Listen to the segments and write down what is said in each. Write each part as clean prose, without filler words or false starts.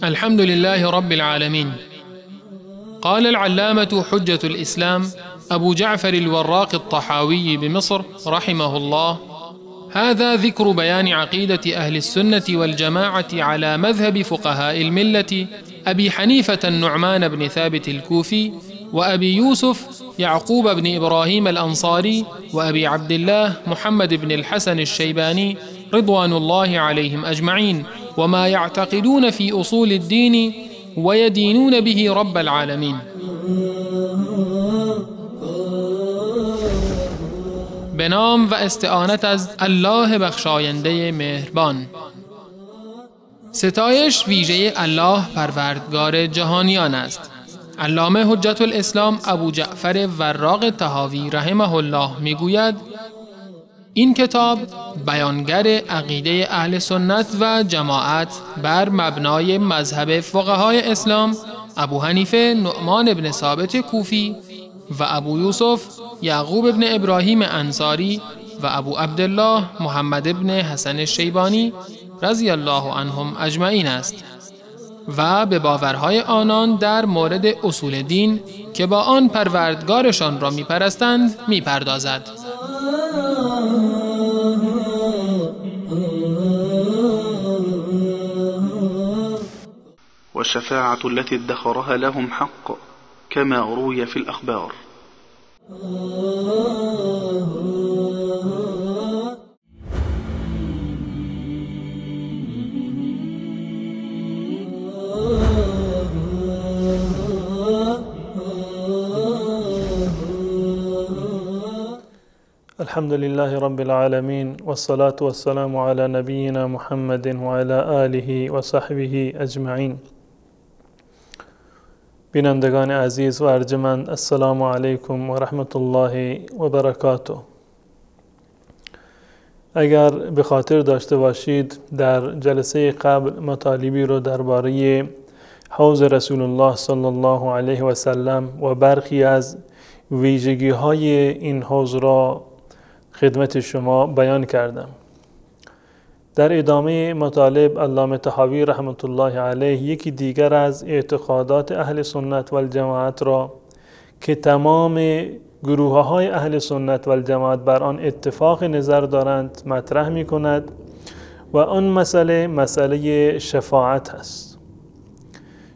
الحمد لله رب العالمين. قال العلامة حجة الإسلام أبو جعفر الوراق الطحاوي بمصر رحمه الله: هذا ذكر بيان عقيدة أهل السنة والجماعة على مذهب فقهاء الملة أبي حنيفة النعمان بن ثابت الكوفي، وأبي يوسف يعقوب بن إبراهيم الأنصاري، وأبي عبد الله محمد بن الحسن الشيباني رضوان الله عليهم أجمعين، وما يعتقدون في أصول الدين ويدينون به رب العالمين. به نام و استعانت از الله بخشاینده مهربان. ستایش ویژه الله پروردگار جهانیان است. علامه حجت الاسلام ابو جعفر وراق طحاوی رحمه الله میگوید: این کتاب بیانگر عقیده اهل سنت و جماعت بر مبنای مذهب فقهای اسلام ابو حنیفه نعمان بن ثابت کوفی و ابو یوسف یعقوب بن ابراهیم انصاری و ابو عبدالله محمد بن حسن الشیبانی رضی الله عنهم اجمعین است و به باورهای آنان در مورد اصول دین که با آن پروردگارشان را میپرستند میپردازد. والشفاعة التي ادخرها لهم حق كما روي في الأخبار. الحمد لله رب العالمين، والصلاة والسلام على نبينا محمد وعلى آله و صحبه اجمعین. بینندگان عزیز و ارجمند، السلام علیکم و رحمت الله و برکاته. اگر به خاطر داشته باشید در جلسه قبل مطالبی رو درباره حوض رسول الله صلی الله علیه و سلم و برخی از ویژگی های این حوض را خدمت شما بیان کردم. در ادامه مطالب علامه طحاوی رحمت الله علیه یکی دیگر از اعتقادات اهل سنت والجماعت را که تمام گروه های اهل سنت والجماعت بر آن اتفاق نظر دارند مطرح می کند و آن مسئله شفاعت است.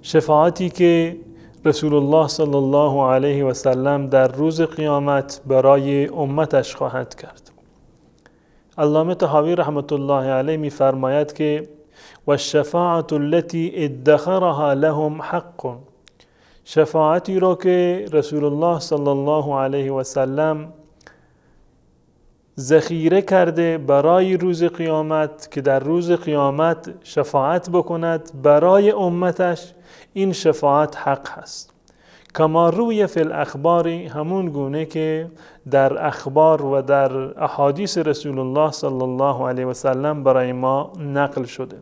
شفاعتی که رسول الله صلی الله علیه و سلم در روز قیامت برای امتش خواهد کرد. علامه طحاوی رحمت الله علیه می فرماید که والشفاعة التي ادخرها لهم حق، شفاعتی را که رسول الله صلی الله علیه و سلم ذخیره کرده برای روز قیامت که در روز قیامت شفاعت بکند برای امتش، این شفاعت حق هست. کما روی فی الاخبار، همون گونه که در اخبار و در احادیث رسول الله صلی الله علیه و سلم برای ما نقل شده.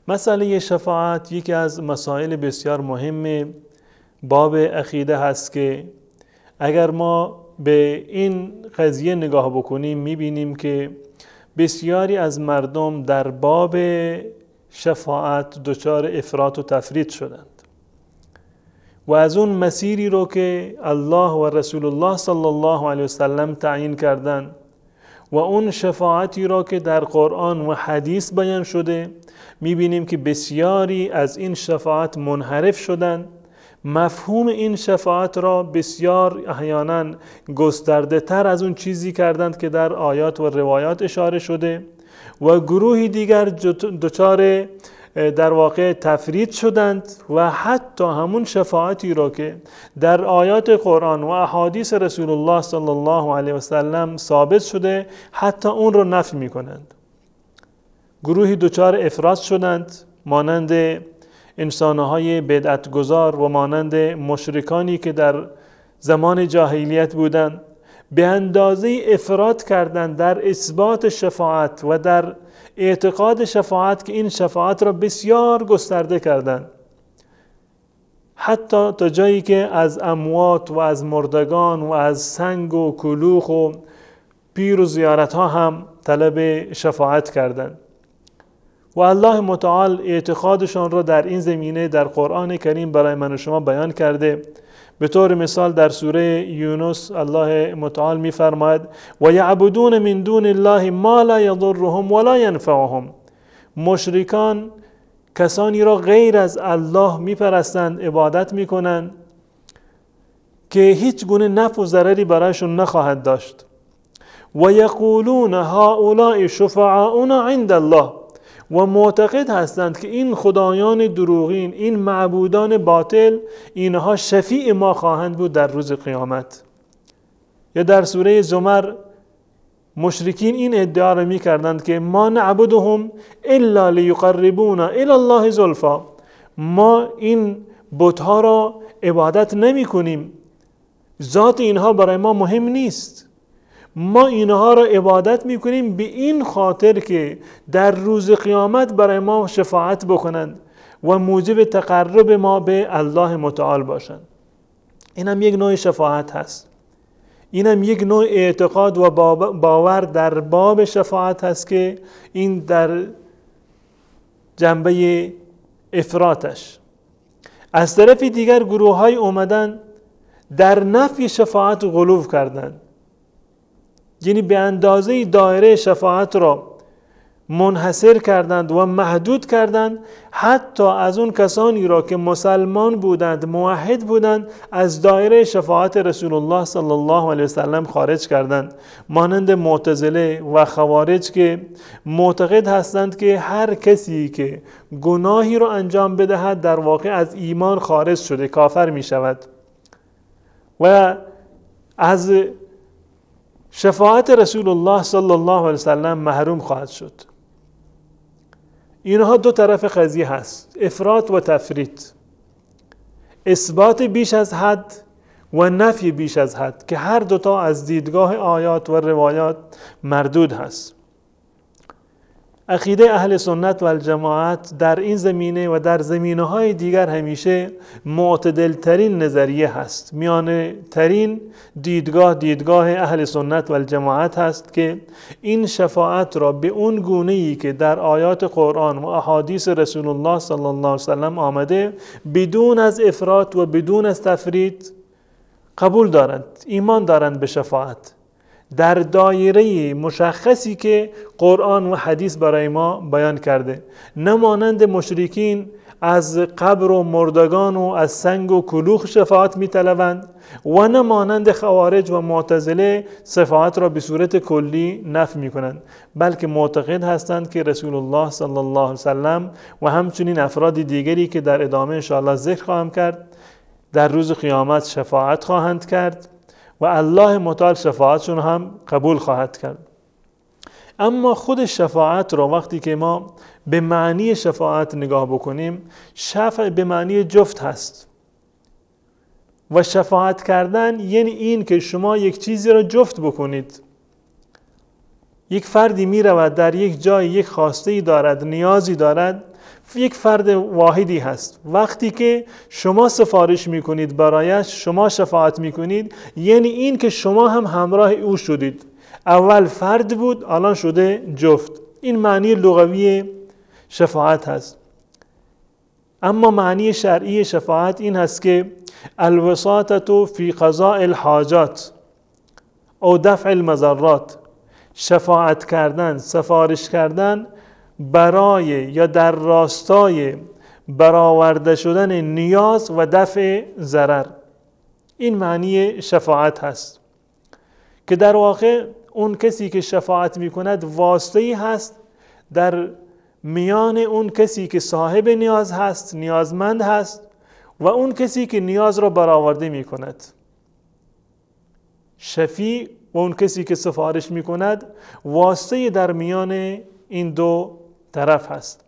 مسئله شفاعت یکی از مسائل بسیار مهم باب عقیده هست که اگر ما به این قضیه نگاه بکنیم میبینیم که بسیاری از مردم در باب شفاعت دچار افراط و تفرید شدند و از اون مسیری رو که الله و رسول الله صلی الله علیه وسلم تعیین کردن و اون شفاعتی را که در قرآن و حدیث بیان شده میبینیم که بسیاری از این شفاعت منحرف شدند. مفهوم این شفاعت را بسیار احیانا گسترده تر از اون چیزی کردند که در آیات و روایات اشاره شده و گروهی دیگر دچار در واقع تفرید شدند و حتی همون شفاعتی را که در آیات قرآن و احادیث رسول الله صلی الله علیه و سلم ثابت شده حتی اون رو نفی می کنند. گروهی دچار افراط شدند مانند انسانهای بدعتگذار و مانند مشرکانی که در زمان جاهلیت بودند، به اندازه افراط کردند در اثبات شفاعت و در اعتقاد شفاعت که این شفاعت را بسیار گسترده کردند، حتی تا جایی که از اموات و از مردگان و از سنگ و کلوخ و پیر و زیارت ها هم طلب شفاعت کردند و الله متعال اعتقادشان را در این زمینه در قرآن کریم برای من و شما بیان کرده. به طور مثال در سوره یونس الله متعال می‌فرماید و یعبدون من دون الله ما لا یضرهم ولا ینفعهم. مشرکان کسانی را غیر از الله میپرستند، عبادت میکنند که هیچ گونه نفع و ضرری برایشون نخواهد داشت. و یقولون هؤلاء شفعاؤنا عند الله، و معتقد هستند که این خدایان دروغین، این معبودان باطل، اینها شفیع ما خواهند بود در روز قیامت. یا در سوره زمر مشرکین این ادعا را می کردند که ما نعبدهم الا لیقربونا الی الله زلفا، ما این بت‌ها را عبادت نمی کنیم، ذات اینها برای ما مهم نیست، ما اینها را عبادت می کنیم به این خاطر که در روز قیامت برای ما شفاعت بکنند و موجب تقرب ما به الله متعال باشند. این هم یک نوع شفاعت هست. این هم یک نوع اعتقاد و باور در باب شفاعت هست که این در جنبه افراطش. از طرف دیگر گروه های اومدن در نفی شفاعت غلو کردند، یعنی به اندازه دایره شفاعت را منحصر کردند و محدود کردند، حتی از اون کسانی را که مسلمان بودند، موحد بودند، از دایره شفاعت رسول الله صلی الله علیه وسلم خارج کردند، مانند معتزله و خوارج که معتقد هستند که هر کسی که گناهی را انجام بدهد در واقع از ایمان خارج شده، کافر می شود و از شفاعت رسول الله صلی الله علیه وسلم محروم خواهد شد. اینها دو طرف قضیه هست، افراط و تفریط، اثبات بیش از حد و نفی بیش از حد، که هر دوتا از دیدگاه آیات و روایات مردود هست. عقیده اهل سنت و الجماعت در این زمینه و در زمینه‌های دیگر همیشه معتدل ترین نظریه هست، میانه ترین دیدگاه اهل سنت و الجماعت هست که این شفاعت را به اون گونه‌ای که در آیات قرآن و احادیث رسول الله صلی الله علیه وسلم آمده، بدون از افراط و بدون از تفریط قبول دارند، ایمان دارند به شفاعت در دایره مشخصی که قرآن و حدیث برای ما بیان کرده، نمانند مشرکین از قبر و مردگان و از سنگ و کلوخ شفاعت می طلبند و نمانند خوارج و معتزله شفاعت را به صورت کلی نفی می کنند، بلکه معتقد هستند که رسول الله صلی الله علیه وسلم و همچنین افراد دیگری که در ادامه انشاءالله ذکر خواهم کرد در روز قیامت شفاعت خواهند کرد و الله متعال شفاعتشون هم قبول خواهد کرد. اما خود شفاعت را وقتی که ما به معنی شفاعت نگاه بکنیم، شفاعت به معنی جفت هست و شفاعت کردن یعنی این که شما یک چیزی را جفت بکنید. یک فردی می رود در یک جای یک خواسته‌ای دارد، نیازی دارد، یک فرد واحدی هست، وقتی که شما سفارش میکنید برایش، شما شفاعت میکنید، یعنی این که شما هم همراه او شدید، اول فرد بود الان شده جفت. این معنی لغوی شفاعت هست. اما معنی شرعی شفاعت این هست که الوساطة فی قضاء الحاجات او دفع المضرات، شفاعت کردن، سفارش کردن برای یا در راستای برآورده شدن نیاز و دفع ضرر. این معنی شفاعت هست که در واقع اون کسی که شفاعت می کند واسطه‌ای هست در میان اون کسی که صاحب نیاز هست، نیازمند هست، و اون کسی که نیاز را برآورده می کند. شفیع و اون کسی که سفارش می کند واسطه در میان این دو طرف هست.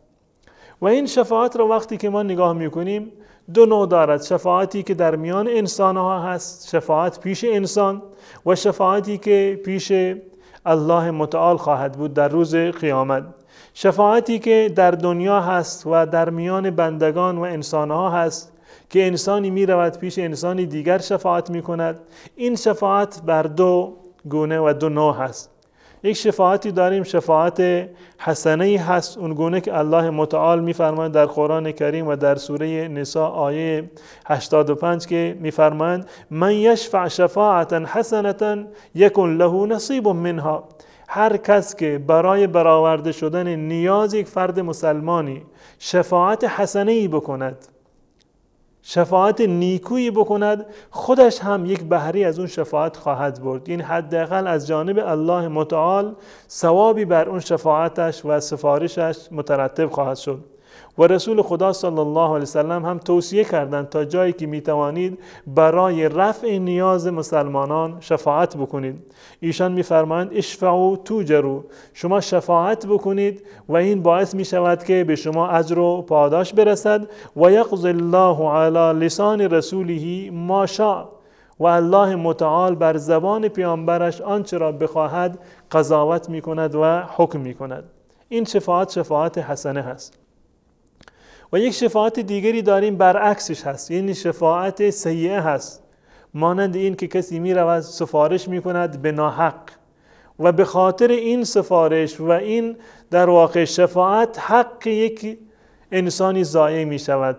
و این شفاعت را وقتی که ما نگاه می کنیم دو نوع دارد، شفاعتی که در میان انسان ها هست، شفاعت پیش انسان، و شفاعتی که پیش الله متعال خواهد بود در روز قیامت. شفاعتی که در دنیا هست و در میان بندگان و انسان ها هست که انسانی می رود پیش انسانی دیگر شفاعت می کند. این شفاعت بر دو گونه و دو نوع هست. یک شفاعتی داریم، شفاعت حسنه هست، اون گونه که الله متعال میفرماید در قرآن کریم و در سوره نساء آیه 85 که میفرماید من یشفع شفاعتا حسنه یکن له نصیب منها. هر کس که برای برآورده شدن نیاز یک فرد مسلمانی شفاعت حسنه‌ای بکند، شفاعت نیکویی بکند، خودش هم یک بهره از اون شفاعت خواهد برد. این حداقل از جانب الله متعال ثوابی بر اون شفاعتش و سفارشش مترتب خواهد شد. و رسول خدا صلی الله علیه وسلم هم توصیه کردند تا جایی که میتوانید برای رفع نیاز مسلمانان شفاعت بکنید. ایشان میفرمایند اشفعوا توجروا، شما شفاعت بکنید و این باعث میشود که به شما اجر و پاداش برسد. و یقضی الله علی لسان رسوله ما شاء، و الله متعال بر زبان پیامبرش آنچه را بخواهد قضاوت میکند و حکم میکند. این شفاعت حسنه هست. و یک شفاعت دیگری داریم برعکسش هست، یعنی شفاعت سیئه هست، مانند این که کسی می رود سفارش می کند به ناحق و به خاطر این سفارش و این در واقع شفاعت حق یک انسانی ضایع می شود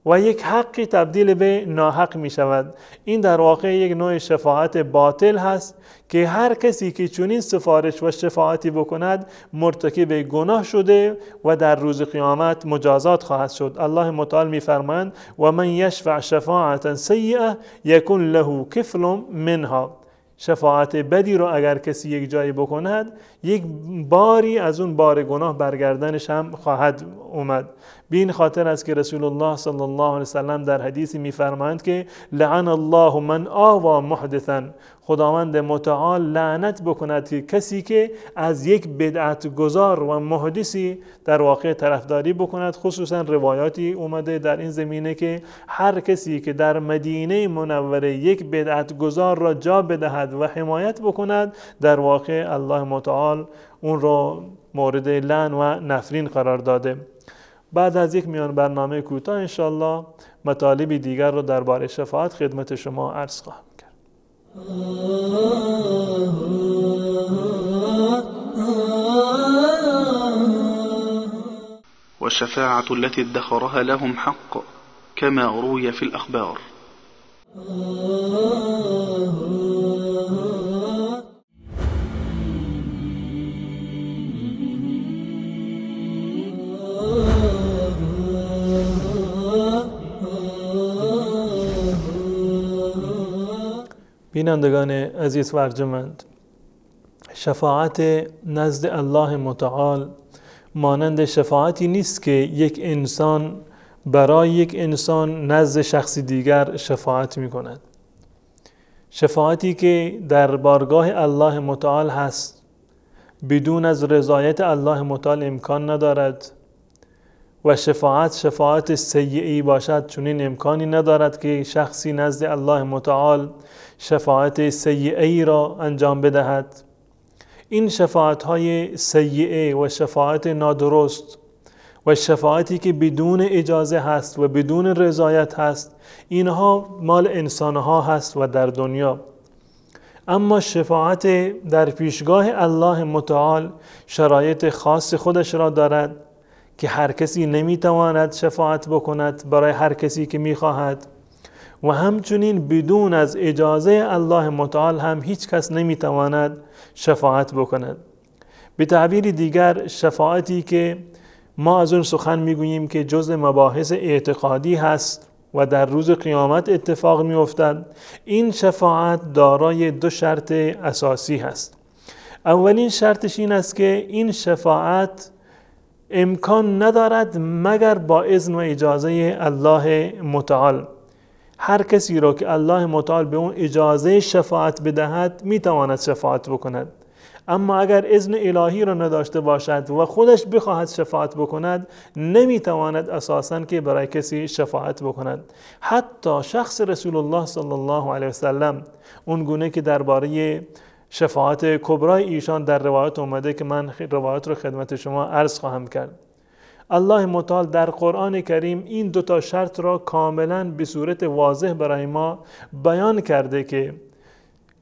و یک حقی تبدیل به ناحق می شود. این در واقع یک نوع شفاعت باطل هست که هر کسی که چنین سفارش و شفاعتی بکند مرتکب گناه شده و در روز قیامت مجازات خواهد شد. الله متعال می فرمایند و من یشفع شفاعتا سیئه یکن له کفل منها. شفاعت بدی رو اگر کسی یک جایی بکند، یک باری از اون بار گناه برگردنش هم خواهد اومد. به این خاطر است که رسول الله صلی الله علیه وسلم در حدیثی میفرمایند که لعن الله من آوى محدثا، خداوند متعال لعنت بکند که کسی که از یک بدعت گذار و محدثی در واقع طرفداری بکند. خصوصا روایاتی اومده در این زمینه که هر کسی که در مدینه منوره یک بدعت گذار را جا بدهد و حمایت بکند، در واقع الله متعال اون را مورد لعن و نفرین قرار داده. بعد از یک میان برنامه کوتاه انشالله مطالب دیگر رو درباره شفاعت خدمت شما عرض خواهم کرد. والشفاعة التي ادخرها لهم حق كما روي في الأخبار. بینندگان عزیز و ارجمند، شفاعت نزد الله متعال مانند شفاعتی نیست که یک انسان برای یک انسان نزد شخص دیگر شفاعت می کند. شفاعتی که در بارگاه الله متعال هست بدون از رضایت الله متعال امکان ندارد و شفاعت سیئی باشد، چنین امکانی ندارد که شخصی نزد الله متعال شفاعت سیئی را انجام بدهد. این شفاعت‌های سیئه و شفاعت نادرست و شفاعتی که بدون اجازه هست و بدون رضایت هست، اینها مال انسانها هست و در دنیا. اما شفاعت در پیشگاه الله متعال شرایط خاص خودش را دارد که هر کسی نمیتواند شفاعت بکند برای هر کسی که میخواهد و همچنین بدون از اجازه الله متعال هم هیچ کس نمیتواند شفاعت بکند. به تعبیر دیگر شفاعتی که ما از اون سخن میگوییم که جزء مباحث اعتقادی هست و در روز قیامت اتفاق میافتد، این شفاعت دارای دو شرط اساسی هست. اولین شرطش این است که این شفاعت امکان ندارد مگر با اذن و اجازه الله متعال. هر کسی را که الله متعال به اون اجازه شفاعت بدهد میتواند شفاعت بکند. اما اگر اذن الهی را نداشته باشد و خودش بخواهد شفاعت بکند، نمیتواند اساساً که برای کسی شفاعت بکند. حتی شخص رسول الله صلی الله علیه وسلم، اون گونه که درباره شفاعت کبرای ایشان در روایت اومده که من روایت رو خدمت شما عرض خواهم کرد، الله متعال در قرآن کریم این دوتا شرط را کاملا به صورت واضح برای ما بیان کرده که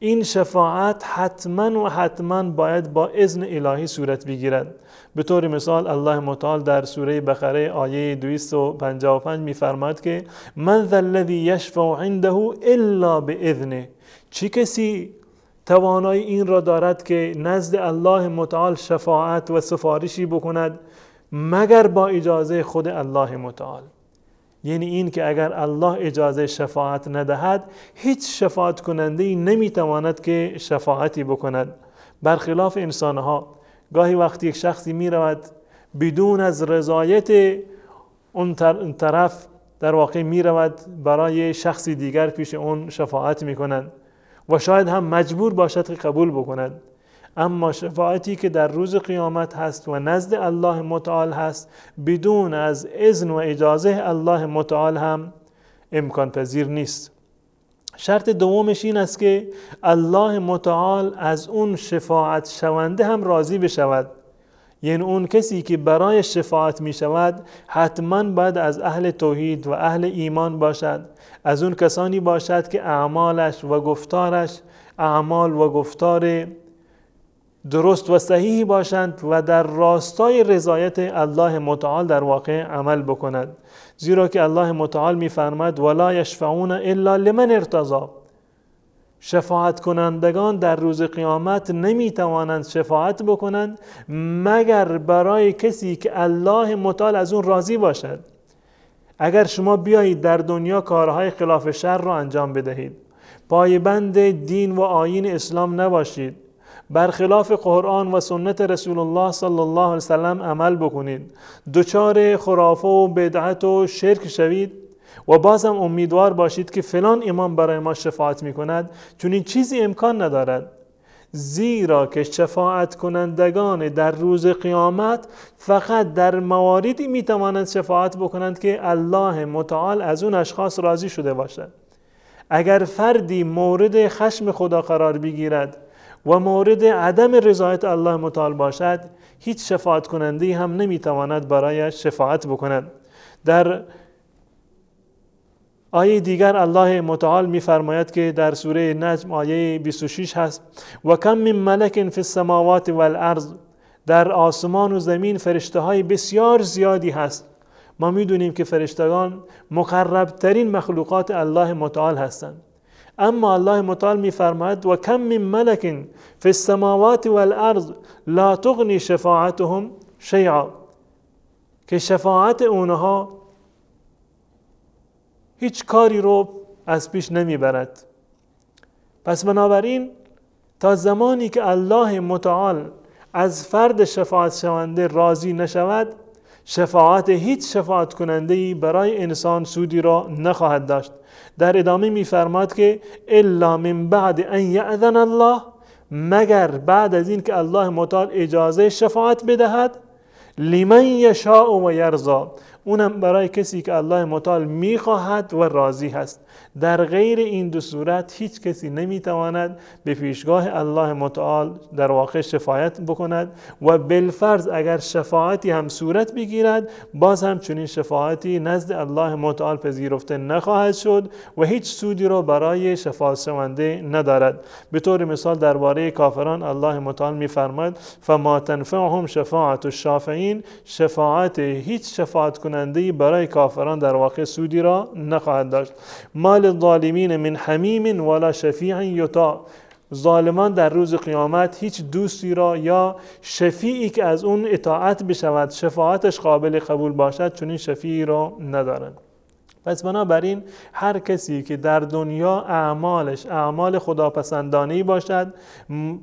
این شفاعت حتما باید با اذن الهی صورت بگیرد. به طور مثال الله متعال در سوره بقره آیه 255 می‌فرماید که من ذا الذی یشفع عنده الا باذنه، چه کسی توانایی این را دارد که نزد الله متعال شفاعت و سفارشی بکند مگر با اجازه خود الله متعال. یعنی این که اگر الله اجازه شفاعت ندهد هیچ شفاعت کننده‌ای نمیتواند که شفاعتی بکند. برخلاف انسانها گاهی وقتی یک شخصی میرود بدون از رضایت اون طرف در واقع میرود برای شخصی دیگر پیش اون شفاعت میکنند و شاید هم مجبور باشد که قبول بکند. اما شفاعتی که در روز قیامت هست و نزد الله متعال هست بدون از اذن و اجازه الله متعال هم امکان پذیر نیست. شرط دومش این است که الله متعال از اون شفاعت شونده هم راضی بشود. یعنی اون کسی که برای شفاعت می شود حتما باید از اهل توحید و اهل ایمان باشد، از اون کسانی باشد که اعمالش و گفتارش اعمال و گفتار درست و صحیح باشند و در راستای رضایت الله متعال در واقع عمل بکند. زیرا که الله متعال می‌فرماید ولا یشفعون الا لمن ارتضی، شفاعت کنندگان در روز قیامت نمیتوانند شفاعت بکنند مگر برای کسی که الله متعال از اون راضی باشد. اگر شما بیایید در دنیا کارهای خلاف شر را انجام بدهید، پایبند دین و آیین اسلام نباشید، برخلاف قرآن و سنت رسول الله صلی الله علیه وسلم عمل بکنید، دچار خرافه و بدعت و شرک شوید و بازم امیدوار باشید که فلان امام برای ما شفاعت میکند، چون این چیزی امکان ندارد. زیرا که شفاعت کنندگان در روز قیامت فقط در مواردی میتوانند شفاعت بکنند که الله متعال از اون اشخاص راضی شده باشد. اگر فردی مورد خشم خدا قرار بگیرد و مورد عدم رضایت الله متعال باشد هیچ شفاعت کننده‌ای هم نمیتواند برایش شفاعت بکند. در آیه دیگر الله متعال می‌فرماید که در سوره نجم آیه 26 هست و کم من ملک فی السماوات والارض، در آسمان و زمین فرشته‌های بسیار زیادی هست. ما می‌دونیم که فرشتگان مقرب‌ترین مخلوقات الله متعال هستند، اما الله متعال می‌فرماید و کم من ملک فی السماوات والارض لا تغنی شفاعتهم شیئا، که شفاعت اونها هیچ کاری رو از پیش نمیبرد. پس بنابراین تا زمانی که الله متعال از فرد شفاعت شونده راضی نشود شفاعت هیچ شفاعت کننده‌ای برای انسان سودی را نخواهد داشت. در ادامه می‌فرماید که الا من بعد ان یأذن الله، مگر بعد از این که الله متعال اجازه شفاعت بدهد، لمن یشاء و یرضی، اونم برای کسی که الله متعال میخواهد و راضی هست. در غیر این دو صورت هیچ کسی نمیتواند به پیشگاه الله متعال در واقع شفاعت بکند و بالفرض اگر شفاعتی هم صورت بگیرد باز هم چنین شفاعتی نزد الله متعال پذیرفته نخواهد شد و هیچ سودی را برای شفاعت شونده ندارد. به طور مثال درباره کافران الله متعال میفرماید فما تنفعهم شفاعت الشافعین، شفاعت هیچ شفاعت کننده‌ای برای کافران در واقع سودی را نخواهد داشت. مال الظالمین من حمیم ولا شفیع یطاع، ظالمان در روز قیامت هیچ دوستی را یا شفیعی که از اون اطاعت بشود شفاعتش قابل قبول باشد چون این شفیعی را ندارند. پس بنابراین هر کسی که در دنیا اعمالش اعمال خداپسندانه‌ای باشد،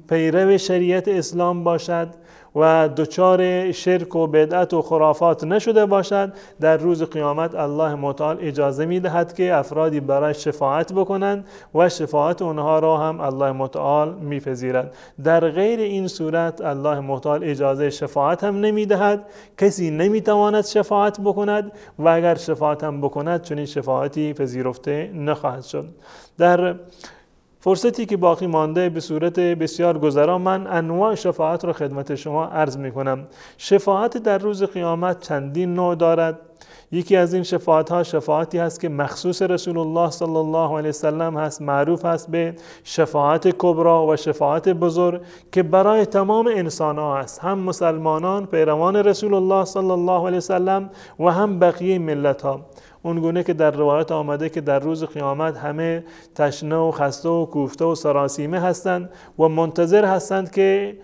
پیرو شریعت اسلام باشد و دچار شرک و بدعت و خرافات نشده باشد، در روز قیامت الله متعال اجازه می‌دهد که افرادی برای شفاعت بکنند و شفاعت اونها را هم الله متعال می‌پذیرد. در غیر این صورت الله متعال اجازه شفاعت هم نمی‌دهد، کسی نمی‌تواند شفاعت بکند و اگر شفاعت هم بکند چنین شفاعتی پذیرفته نخواهد شد. در فرصتی که باقی مانده به صورت بسیار گذرا من انواع شفاعت را خدمت شما عرض می کنم. شفاعت در روز قیامت چندین نوع دارد. یکی از این شفاعت ها شفاعتی هست که مخصوص رسول الله صلی الله علیه وسلم هست، معروف هست به شفاعت کبرا و شفاعت بزرگ که برای تمام انسان ها هست، هم مسلمانان پیروان رسول الله صلی الله علیه وسلم و هم بقیه ملت ها. اون گونه که در روایت آمده که در روز قیامت همه تشنه و خسته و کوفته و سراسیمه هستند و منتظر هستند که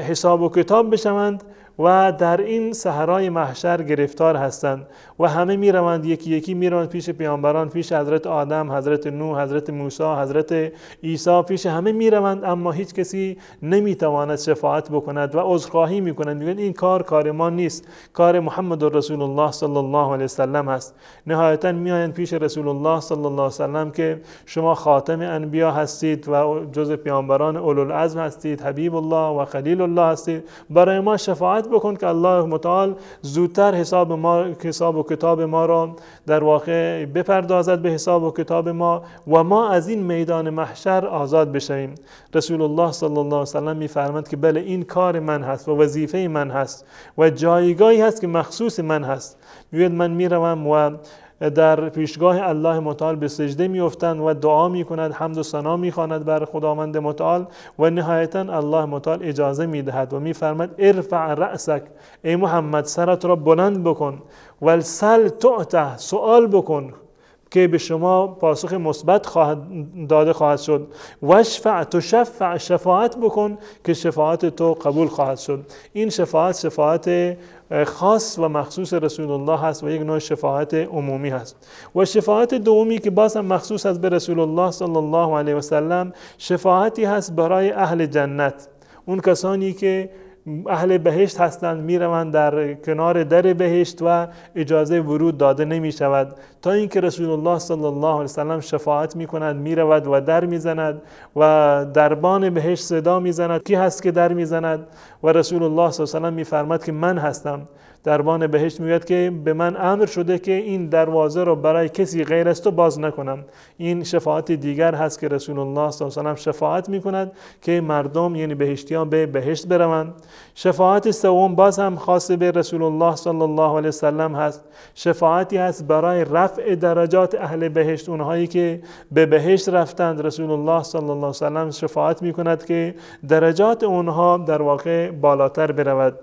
حساب و کتاب بشوند و در این صحرای محشر گرفتار هستند و همه میروند، یکی یکی میروند پیش پیامبران، پیش حضرت آدم، حضرت نوح، حضرت موسی، حضرت عیسی، پیش همه میروند، اما هیچ کسی نمیتواند شفاعت بکند و عذرخواهی میکنند، میگن این کار ما نیست، کار محمد رسول الله صلی الله علیه وسلم هست. نهایتا میآیند پیش رسول الله صلی الله علیه وسلم که شما خاتم انبیا هستید و جز پیامبران اولوالعزم هستید، حبیب الله و خلیل الله هستید، برای ما شفاعت بکن که الله متعال زودتر حساب و کتاب ما را در واقع بپردازد به حساب و کتاب ما و ما از این میدان محشر آزاد بشویم. رسول الله صلی الله علیه وسلم میفرماید که بله این کار من هست و وظیفه من هست و جایگاهی هست که مخصوص من هست. میگوید من میروم و در پیشگاه الله متعال به سجده میافتند و دعا میکنند، حمد و ثنا میخواند بر خداوند متعال و نهایتا الله متعال اجازه میدهد و میفرماید ارفع رأسک، ای محمد سرت را بلند بکن، والسل تعطى، سؤال بکن که به شما پاسخ مثبت داده خواهد شد، واشفع تشفع، شفاعت بکن که شفاعت تو قبول خواهد شد. این شفاعت خاص و مخصوص رسول الله هست و یک نوع شفاعت عمومی هست. و شفاعت دومی که باز هم مخصوص است به رسول الله صلی الله علیه و سلم، شفاعتی هست برای اهل جنت، اون کسانی که اهل بهشت هستند، میروند در کنار در بهشت و اجازه ورود داده نمی شود تا اینکه رسول الله صلی الله علیه وسلم شفاعت می کند، می رود و در می زند و دربان بهشت صدا می زند کی هست که در می زند و رسول الله صلی الله علیه وسلم می فرماید که من هستم. دربان بهشت میگوید که به من امر شده که این دروازه رو برای کسی غیر از تو باز نکنم. این شفاعت دیگر هست که رسول الله صلی الله علیه و سلم شفاعت میکند که مردم یعنی بهشتیان به بهشت بروند. شفاعت سوم باز هم خاص به رسول الله صلی الله علیه و سلم هست، شفاعتی هست برای رفع درجات اهل بهشت، اونهایی که به بهشت رفتند. رسول الله صلی الله علیه و سلم شفاعت میکند که درجات اونها در واقع بالاتر برود.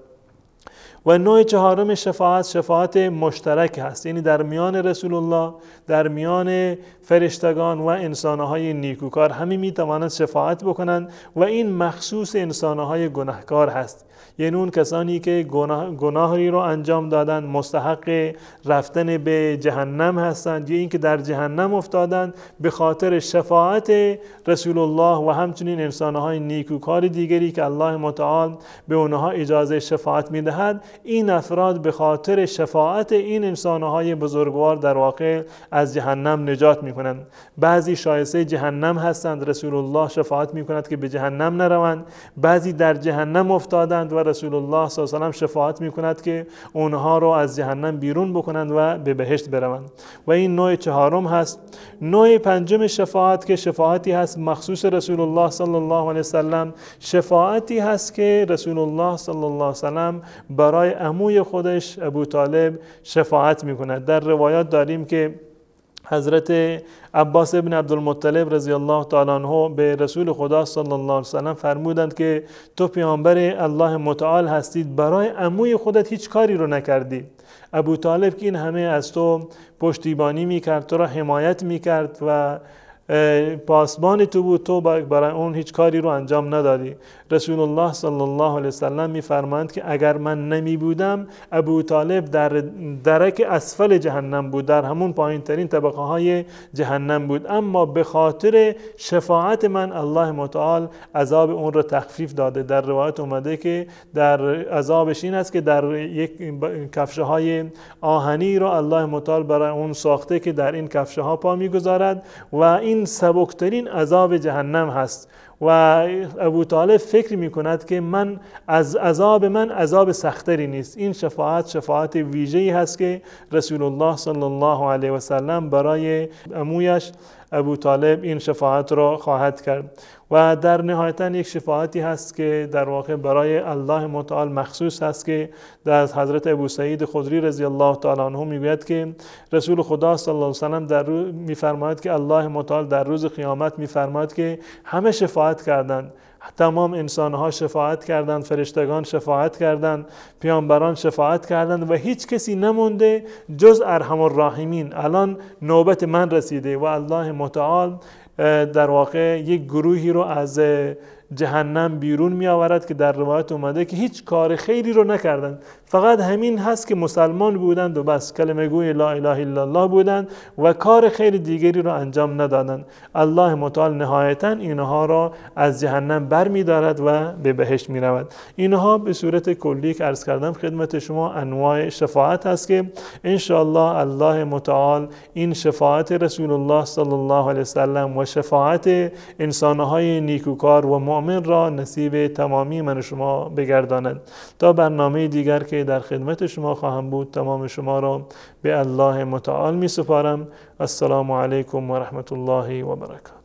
و نوع چهارم شفاعت مشترک هست، یعنی در میان رسول الله، در میان فرشتگان و انسانهای نیکوکار همه میتوانند شفاعت بکنند و این مخصوص انسانهای گناهکار هست، یعنی اون کسانی که گناهی رو انجام دادن، مستحق رفتن به جهنم هستند یا اینکه در جهنم افتادند، به خاطر شفاعت رسول الله و همچنین انسانهای نیکوکار دیگری که الله متعال به اونها اجازه شفاعت میدهد، این افراد به خاطر شفاعت این انسانهای بزرگوار در واقع از جهنم نجات میکنند. بعضی شایسته جهنم هستند، رسول الله شفاعت میکند که به جهنم نروند. بعضی در جهنم افتادند و رسول الله صلی الله علیه و سلم شفاعت میکند که اونها رو از جهنم بیرون بکنند و به بهشت بروند. و این نوع چهارم هست. نوع پنجم شفاعت که شفاعتی هست مخصوص رسول الله صلی الله علیه و سلم، شفاعتی هست که رسول الله صلی الله علیه و سلم برای عموی خودش ابو طالب شفاعت میکند. در روایات داریم که حضرت عباس ابن عبدالمطلب رضی الله تعالی عنه به رسول خدا صلی الله علیه و سلم فرمودند که تو پیامبر الله متعال هستید، برای عموی خودت هیچ کاری رو نکردی. ابو طالب که این همه از تو پشتیبانی میکرد، تو را حمایت میکرد و پاسبان تو بود، تو برای اون هیچ کاری رو انجام ندادی. رسول الله صلی الله علیه وسلم میفرمایند که اگر من نمی بودم ابو طالب در درک اسفل جهنم بود، در همون پایین ترین طبقه های جهنم بود، اما به خاطر شفاعت من الله متعال عذاب اون رو تخفیف داده. در روایت اومده که در عذابش این است که در یک کفشه های آهنی رو الله متعال برای اون ساخته که در این کفشه ها پا میگذارد و این سبکترین عذاب جهنم هست و ابو طالب فکر می کند که از عذاب سختری نیست. این شفاعت ویژه‌ای هست که رسول الله صلی الله علیه و سلم برای عمویش ابو طالب این شفاعت را خواهد کرد. و در نهایتا یک شفاعتی هست که در واقع برای الله متعال مخصوص هست که در حضرت ابو سعید خدری رضی الله تعالی عنه میگوید که رسول خدا صلی الله علیه و سلم میفرماید که الله متعال در روز قیامت میفرماید که همه شفاعت کردند، تمام انسانها شفاعت کردند، فرشتگان شفاعت کردند، پیامبران شفاعت کردند و هیچ کسی نمونده جز ارحم الراحمین. الان نوبت من رسیده و الله متعال در واقع یک گروهی رو از جهنم بیرون می آورد که در روایت اومده که هیچ کار خیری رو نکردند، فقط همین هست که مسلمان بودند و بس، کلمه گوی لا اله الا الله بودند و کار خیر دیگری رو انجام ندادند. الله متعال نهایتا اینها را از جهنم بر می دارد و به بهشت می رود. اینها به صورت کلی که عرض کردم خدمت شما انواع شفاعت هست که انشاءالله الله متعال این شفاعت رسول الله صلی الله علیه وسلم و شفاعت انسانهای نیکوکار و مؤمن را نصیب تمامی من شما بگرداند. تا برنامه دیگر که در خدمت شما خواهم بود، تمام شما را به الله متعال می سپارم. السلام علیکم و رحمت الله و برکاته.